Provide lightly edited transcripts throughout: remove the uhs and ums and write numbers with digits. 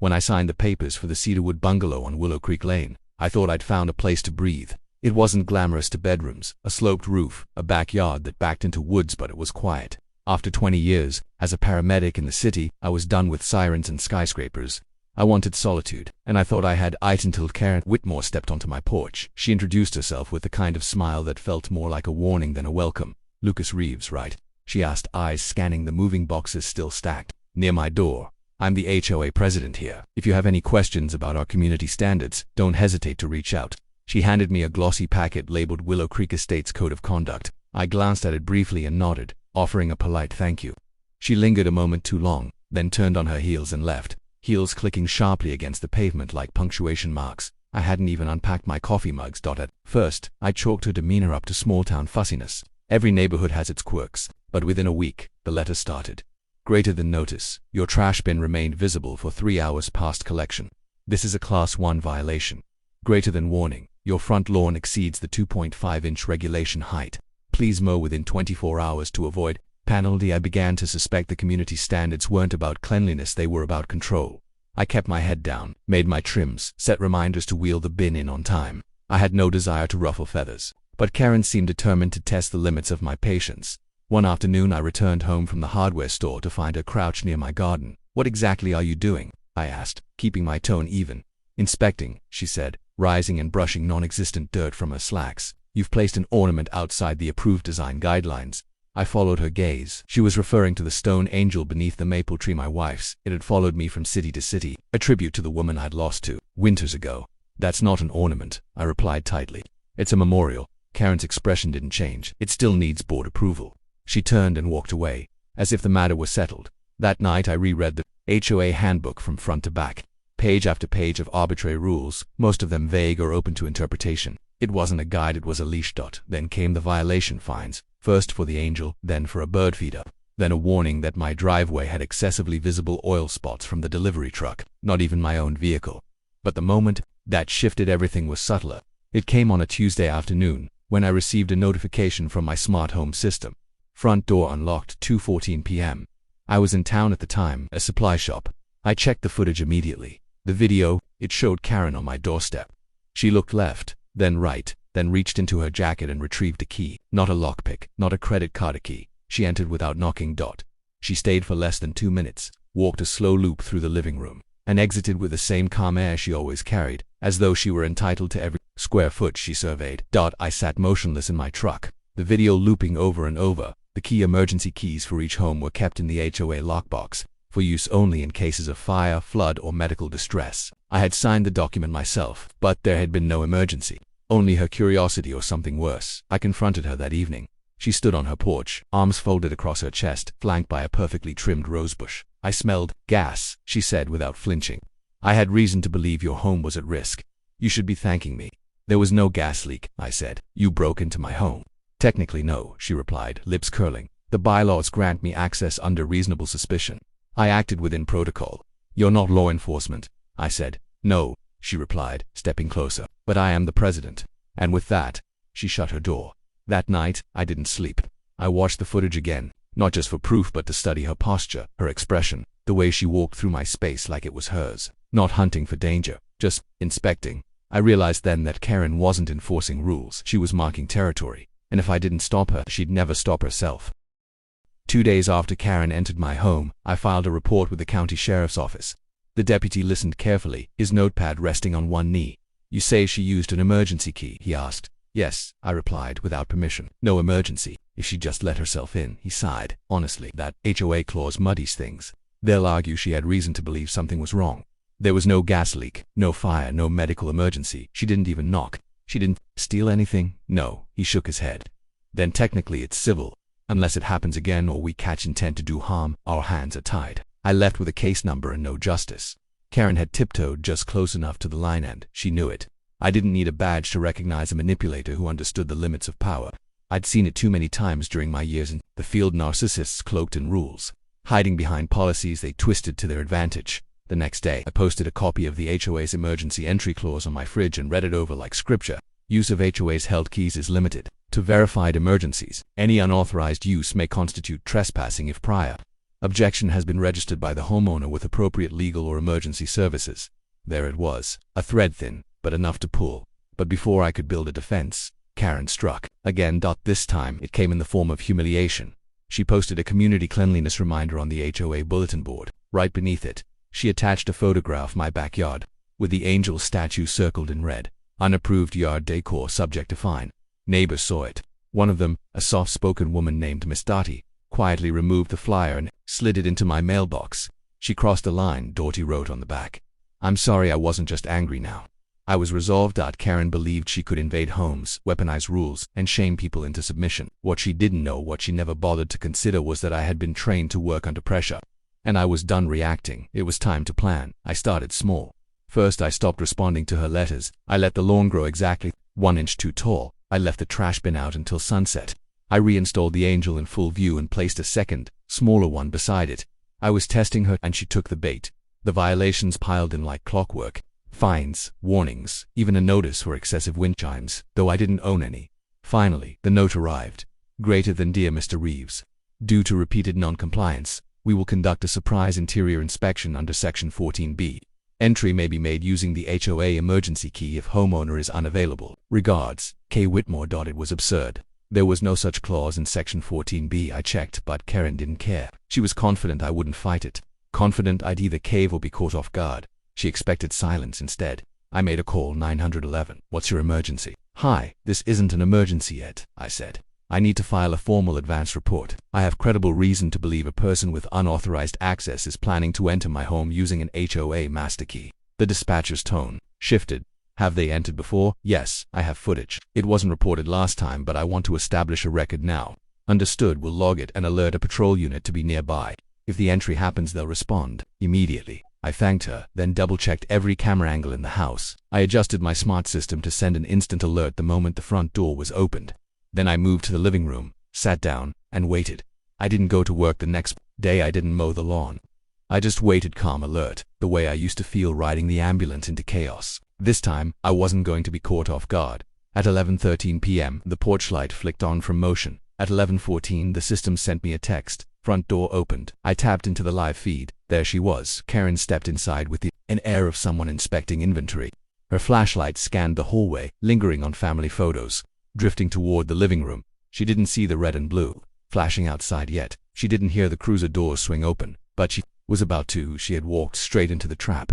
When I signed the papers for the Cedarwood bungalow on Willow Creek Lane, I thought I'd found a place to breathe. It wasn't glamorous to bedrooms, a sloped roof, a backyard that backed into woods, but it was quiet. After 20 years, as a paramedic in the city, I was done with sirens and skyscrapers. I wanted solitude, and I thought I had it until Karen Whitmore stepped onto my porch. She introduced herself with the kind of smile that felt more like a warning than a welcome. "Lucas Reeves, right?" she asked, eyes scanning the moving boxes still stacked near my door. "I'm the HOA president here. If you have any questions about our community standards, don't hesitate to reach out." She handed me a glossy packet labeled Willow Creek Estates Code of Conduct. I glanced at it briefly and nodded, offering a polite thank you. She lingered a moment too long, then turned on her heels and left, heels clicking sharply against the pavement like punctuation marks. I hadn't even unpacked my coffee mugs. At first, I chalked her demeanor up to small-town fussiness. Every neighborhood has its quirks, but within a week, the letter started. "Greater than notice. Your trash bin remained visible for 3 hours past collection. This is a Class 1 violation. Greater than warning. Your front lawn exceeds the 2.5-inch regulation height. Please mow within 24 hours to avoid penalty." I began to suspect the community standards weren't about cleanliness, they were about control. I kept my head down, made my trims, set reminders to wheel the bin in on time. I had no desire to ruffle feathers, but Karen seemed determined to test the limits of my patience. One afternoon I returned home from the hardware store to find her crouched near my garden. "What exactly are you doing?" I asked, keeping my tone even. "Inspecting," she said, rising and brushing non-existent dirt from her slacks. "You've placed an ornament outside the approved design guidelines." I followed her gaze. She was referring to the stone angel beneath the maple tree, my wife's. It had followed me from city to city, a tribute to the woman I'd lost 2 winters ago. "That's not an ornament," I replied tightly. "It's a memorial." Karen's expression didn't change. "It still needs board approval." She turned and walked away, as if the matter were settled. That night I reread the HOA handbook from front to back. Page after page of arbitrary rules, most of them vague or open to interpretation. It wasn't a guide, it was a leash. Then came the violation fines, first for the angel, then for a bird feeder. Then a warning that my driveway had excessively visible oil spots from the delivery truck, not even my own vehicle. But the moment that shifted everything was subtler. It came on a Tuesday afternoon, when I received a notification from my smart home system. Front door unlocked, 2:14 p.m. I was in town at the time, a supply shop. I checked the footage immediately. The video, it showed Karen on my doorstep. She looked left, then right, then reached into her jacket and retrieved a key. Not a lockpick, not a credit card key. She entered without knocking. She stayed for less than 2 minutes, walked a slow loop through the living room, and exited with the same calm air she always carried, as though she were entitled to every square foot she surveyed. I sat motionless in my truck, the video looping over and over. The key emergency keys for each home were kept in the HOA lockbox, for use only in cases of fire, flood, or medical distress. I had signed the document myself, but there had been no emergency. Only her curiosity or something worse. I confronted her that evening. She stood on her porch, arms folded across her chest, flanked by a perfectly trimmed rosebush. "I smelled gas," she said without flinching. "I had reason to believe your home was at risk. You should be thanking me." "There was no gas leak," I said. "You broke into my home." "Technically no," she replied, lips curling. "The bylaws grant me access under reasonable suspicion. I acted within protocol." "You're not law enforcement," I said. "No," she replied, stepping closer. "But I am the president." And with that, she shut her door. That night, I didn't sleep. I watched the footage again, not just for proof but to study her posture, her expression, the way she walked through my space like it was hers. Not hunting for danger, just inspecting. I realized then that Karen wasn't enforcing rules, she was marking territory. And if I didn't stop her, she'd never stop herself. 2 days after Karen entered my home, I filed a report with the county sheriff's office. The deputy listened carefully, his notepad resting on one knee. "You say she used an emergency key?" he asked. "Yes," I replied, "without permission. No emergency. If she just let herself in," he sighed. "Honestly, that HOA clause muddies things. They'll argue she had reason to believe something was wrong. There was no gas leak, no fire, no medical emergency. She didn't even knock. She didn't steal anything?" "No," he shook his head. "Then technically it's civil. Unless it happens again or we catch intent to do harm, our hands are tied." I left with a case number and no justice. Karen had tiptoed just close enough to the line and she knew it. I didn't need a badge to recognize a manipulator who understood the limits of power. I'd seen it too many times during my years in the field. Narcissists cloaked in rules, hiding behind policies they twisted to their advantage. The next day, I posted a copy of the HOA's emergency entry clause on my fridge and read it over like scripture. Use of HOA's held keys is limited to verified emergencies. Any unauthorized use may constitute trespassing if prior. Objection has been registered by the homeowner with appropriate legal or emergency services. There it was, a thread thin, but enough to pull. But before I could build a defense, Karen struck. Again. This time, it came in the form of humiliation. She posted a community cleanliness reminder on the HOA bulletin board. Right beneath it, she attached a photograph of my backyard, with the angel statue circled in red. Unapproved yard decor subject to fine. Neighbors saw it. One of them, a soft-spoken woman named Miss Dottie, quietly removed the flyer and slid it into my mailbox. She crossed a line, Doughty wrote on the back. I'm sorry, I wasn't just angry now. I was resolved. Karen believed she could invade homes, weaponize rules, and shame people into submission. What she didn't know, what she never bothered to consider, was that I had been trained to work under pressure. And I was done reacting. It was time to plan. I started small. First, I stopped responding to her letters. I let the lawn grow exactly 1 inch too tall. I left the trash bin out until sunset. I reinstalled the angel in full view and placed a second, smaller one beside it. I was testing her, and she took the bait. The violations piled in like clockwork. Fines, warnings, even a notice for excessive wind chimes, though I didn't own any. Finally, the note arrived. Greater than Dear Mr. Reeves. Due to repeated non-compliance, we will conduct a surprise interior inspection under Section 14B. Entry may be made using the HOA emergency key if homeowner is unavailable. Regards, K. Whitmore. It was absurd. There was no such clause in Section 14B. I checked, but Karen didn't care. She was confident I wouldn't fight it. Confident I'd either cave or be caught off guard. She expected silence instead. I made a call. 911. What's your emergency? Hi, this isn't an emergency yet, I said. I need to file a formal advance report. I have credible reason to believe a person with unauthorized access is planning to enter my home using an HOA master key. The dispatcher's tone shifted. Have they entered before? Yes, I have footage. It wasn't reported last time, but I want to establish a record now. Understood. We'll log it and alert a patrol unit to be nearby. If the entry happens, they'll respond immediately. I thanked her, then double-checked every camera angle in the house. I adjusted my smart system to send an instant alert the moment the front door was opened. Then I moved to the living room, sat down, and waited. I didn't go to work the next day. I didn't mow the lawn. I just waited, calm, alert, the way I used to feel riding the ambulance into chaos. This time, I wasn't going to be caught off guard. At 11:13 p.m., the porch light flicked on from motion. At 11:14, the system sent me a text. Front door opened. I tapped into the live feed. There she was. Karen stepped inside with an air of someone inspecting inventory. Her flashlight scanned the hallway, lingering on family photos. Drifting toward the living room. She didn't see the red and blue flashing outside yet. She didn't hear the cruiser doors swing open, but she was about to. She had walked straight into the trap.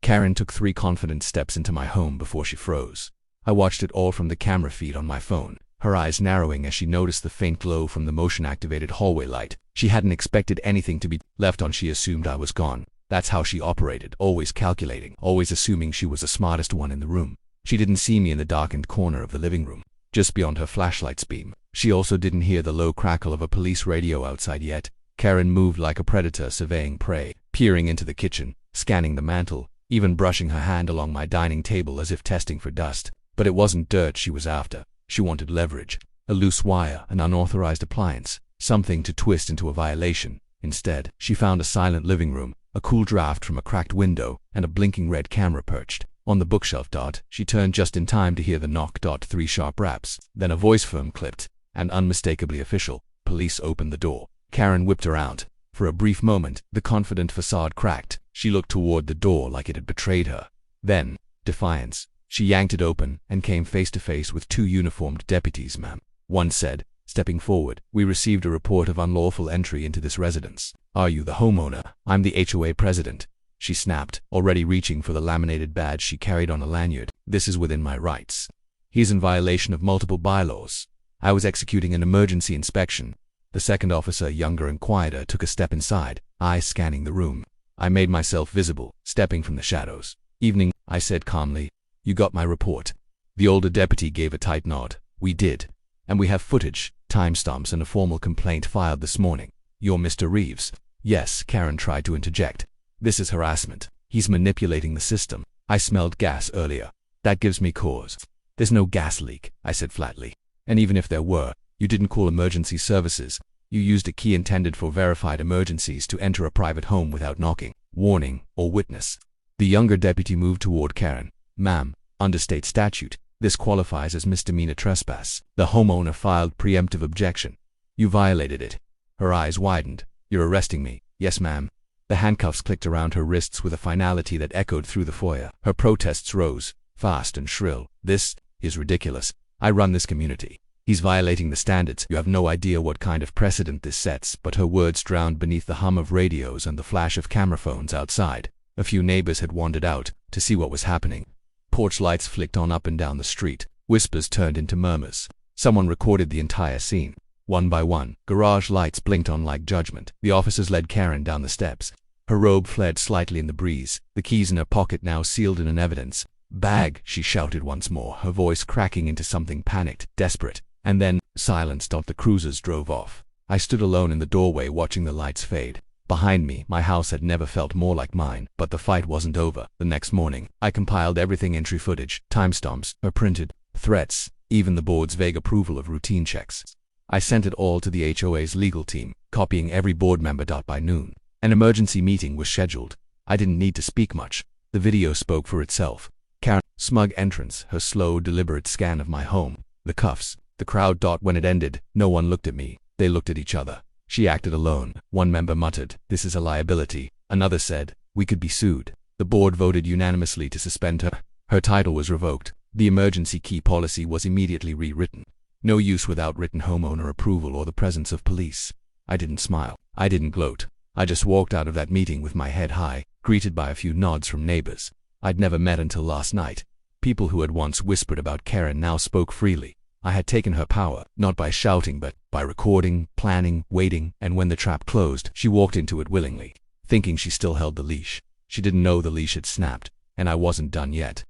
Karen took 3 confident steps into my home before she froze. I watched it all from the camera feed on my phone, her eyes narrowing as she noticed the faint glow from the motion-activated hallway light. She hadn't expected anything to be left on. She assumed I was gone. That's how she operated, always calculating, always assuming she was the smartest one in the room. She didn't see me in the darkened corner of the living room, just beyond her flashlight's beam. She also didn't hear the low crackle of a police radio outside yet. Karen moved like a predator surveying prey, peering into the kitchen, scanning the mantel, even brushing her hand along my dining table as if testing for dust. But it wasn't dirt she was after. She wanted leverage, a loose wire, an unauthorized appliance, something to twist into a violation. Instead, she found a silent living room, a cool draft from a cracked window, and a blinking red camera perched on the bookshelf. She turned just in time to hear the knock. 3 sharp raps. Then a voice, firm, clipped, and unmistakably official. Police opened the door. Karen whipped around. For a brief moment, the confident facade cracked. She looked toward the door like it had betrayed her. Then, defiance. She yanked it open and came face to face with 2 uniformed deputies. Ma'am, one said, stepping forward, we received a report of unlawful entry into this residence. Are you the homeowner? I'm the HOA president, she snapped, already reaching for the laminated badge she carried on a lanyard. This is within my rights. He's in violation of multiple bylaws. I was executing an emergency inspection. The second officer, younger and quieter, took a step inside, eyes scanning the room. I made myself visible, stepping from the shadows. Evening, I said calmly. You got my report? The older deputy gave a tight nod. We did. And we have footage, timestamps, and a formal complaint filed this morning. You're Mr. Reeves? Yes, Karen tried to interject. This is harassment. He's manipulating the system. I smelled gas earlier. That gives me cause. There's no gas leak, I said flatly. And even if there were, you didn't call emergency services. You used a key intended for verified emergencies to enter a private home without knocking, warning, or witness. The younger deputy moved toward Karen. Ma'am, under state statute, this qualifies as misdemeanor trespass. The homeowner filed preemptive objection. You violated it. Her eyes widened. You're arresting me. Yes, ma'am. The handcuffs clicked around her wrists with a finality that echoed through the foyer. Her protests rose, fast and shrill. This is ridiculous. I run this community. He's violating the standards. You have no idea what kind of precedent this sets. But her words drowned beneath the hum of radios and the flash of camera phones outside. A few neighbors had wandered out to see what was happening. Porch lights flicked on up and down the street. Whispers turned into murmurs. Someone recorded the entire scene. One by one, garage lights blinked on like judgment. The officers led Karen down the steps. Her robe flared slightly in the breeze, the keys in her pocket now sealed in an evidence bag. She shouted once more, her voice cracking into something panicked, desperate. And then, silence. The cruisers drove off. I stood alone in the doorway watching the lights fade. Behind me, my house had never felt more like mine. But the fight wasn't over. The next morning, I compiled everything: entry footage, timestamps, her printed threats, even the board's vague approval of routine checks. I sent it all to the HOA's legal team, copying every board member. By noon, an emergency meeting was scheduled. I didn't need to speak much. The video spoke for itself. Karen's smug entrance, her slow, deliberate scan of my home, the cuffs, the crowd. When it ended, no one looked at me. They looked at each other. She acted alone. One member muttered, "This is a liability." Another said, "We could be sued." The board voted unanimously to suspend her. Her title was revoked. The emergency key policy was immediately rewritten. No use without written homeowner approval or the presence of police. I didn't smile. I didn't gloat. I just walked out of that meeting with my head high, greeted by a few nods from neighbors I'd never met until last night. People who had once whispered about Karen now spoke freely. I had taken her power, not by shouting but by recording, planning, waiting, and when the trap closed, she walked into it willingly, thinking she still held the leash. She didn't know the leash had snapped, and I wasn't done yet.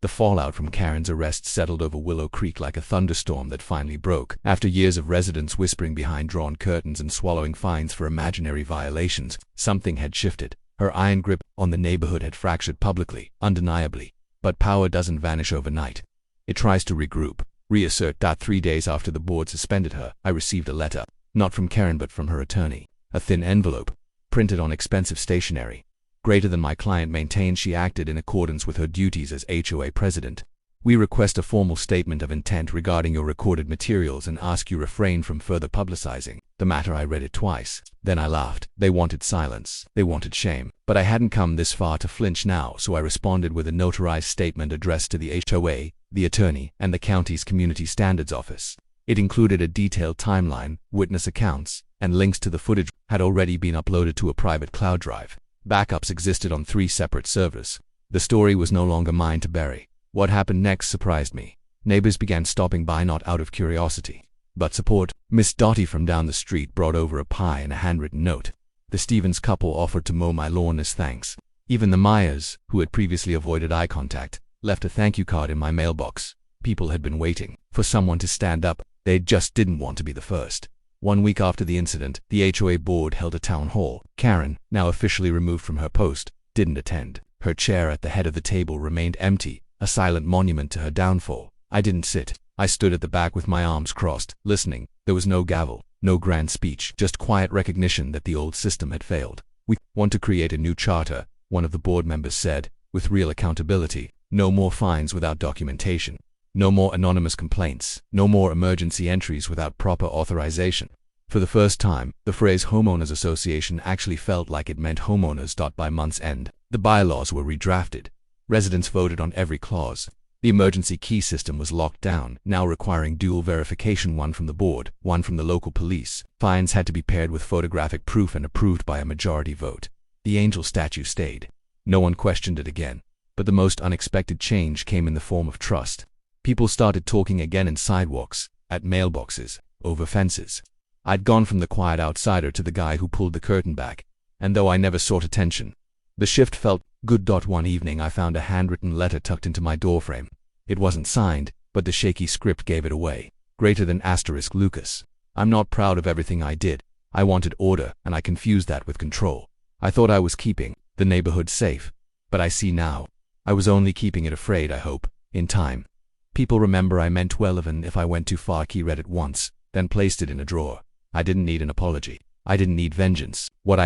The fallout from Karen's arrest settled over Willow Creek like a thunderstorm that finally broke. After years of residents whispering behind drawn curtains and swallowing fines for imaginary violations, something had shifted. Her iron grip on the neighborhood had fractured publicly, undeniably. But power doesn't vanish overnight. It tries to regroup, reassert. 3 days after the board suspended her, I received a letter, not from Karen but from her attorney. A thin envelope, printed on expensive stationery. Greater than my client maintained she acted in accordance with her duties as HOA President. We request a formal statement of intent regarding your recorded materials and ask you refrain from further publicizing the matter. I read it twice. Then I laughed. They wanted silence. They wanted shame. But I hadn't come this far to flinch now, so I responded with a notarized statement addressed to the HOA, the attorney, and the county's Community Standards Office. It included a detailed timeline, witness accounts, and links to the footage had already been uploaded to a private cloud drive. Backups existed on 3 separate servers. The story was no longer mine to bury. What happened next surprised me. Neighbors began stopping by, not out of curiosity, but support. Miss Dottie from down the street brought over a pie and a handwritten note. The Stevens couple offered to mow my lawn as thanks. Even the Myers, who had previously avoided eye contact, left a thank you card in my mailbox. People had been waiting for someone to stand up. They just didn't want to be the first. 1 week after the incident, the HOA board held a town hall. Karen, now officially removed from her post, didn't attend. Her chair at the head of the table remained empty, a silent monument to her downfall. I didn't sit. I stood at the back with my arms crossed, listening. There was no gavel, no grand speech, just quiet recognition that the old system had failed. "We want to create a new charter," one of the board members said, "with real accountability. No more fines without documentation. No more anonymous complaints. No more emergency entries without proper authorization." For the first time, the phrase Homeowners Association actually felt like it meant homeowners. By month's end, the bylaws were redrafted. Residents voted on every clause. The emergency key system was locked down, now requiring dual verification, one from the board, one from the local police. Fines had to be paired with photographic proof and approved by a majority vote. The angel statue stayed. No one questioned it again. But the most unexpected change came in the form of trust. People started talking again in sidewalks, at mailboxes, over fences. I'd gone from the quiet outsider to the guy who pulled the curtain back, and though I never sought attention, the shift felt good. One evening I found a handwritten letter tucked into my doorframe. It wasn't signed, but the shaky script gave it away. Greater than * Lucas. I'm not proud of everything I did. I wanted order, and I confused that with control. I thought I was keeping the neighborhood safe, but I see now. I was only keeping it afraid. I hope, in time, people remember I meant well, even if I went too far. He read it once, then placed it in a drawer. I didn't need an apology. I didn't need vengeance. What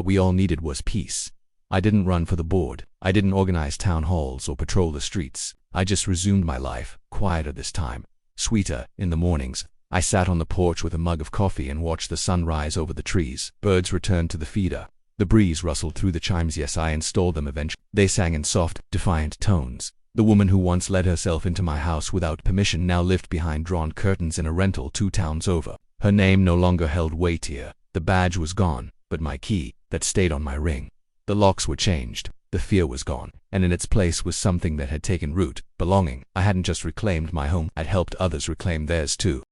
we all needed was peace. I didn't run for the board. I didn't organize town halls or patrol the streets. I just resumed my life, quieter this time, sweeter in the mornings, I sat on the porch with a mug of coffee and watched the sun rise over the trees. Birds returned to the feeder. The breeze rustled through the chimes. Yes, I installed them eventually. They sang in soft, defiant tones. The woman who once let herself into my house without permission now lived behind drawn curtains in a rental 2 towns over. Her name no longer held weight here. The badge was gone, but my key, that stayed on my ring. The locks were changed. The fear was gone, and in its place was something that had taken root: belonging. I hadn't just reclaimed my home, I'd helped others reclaim theirs too.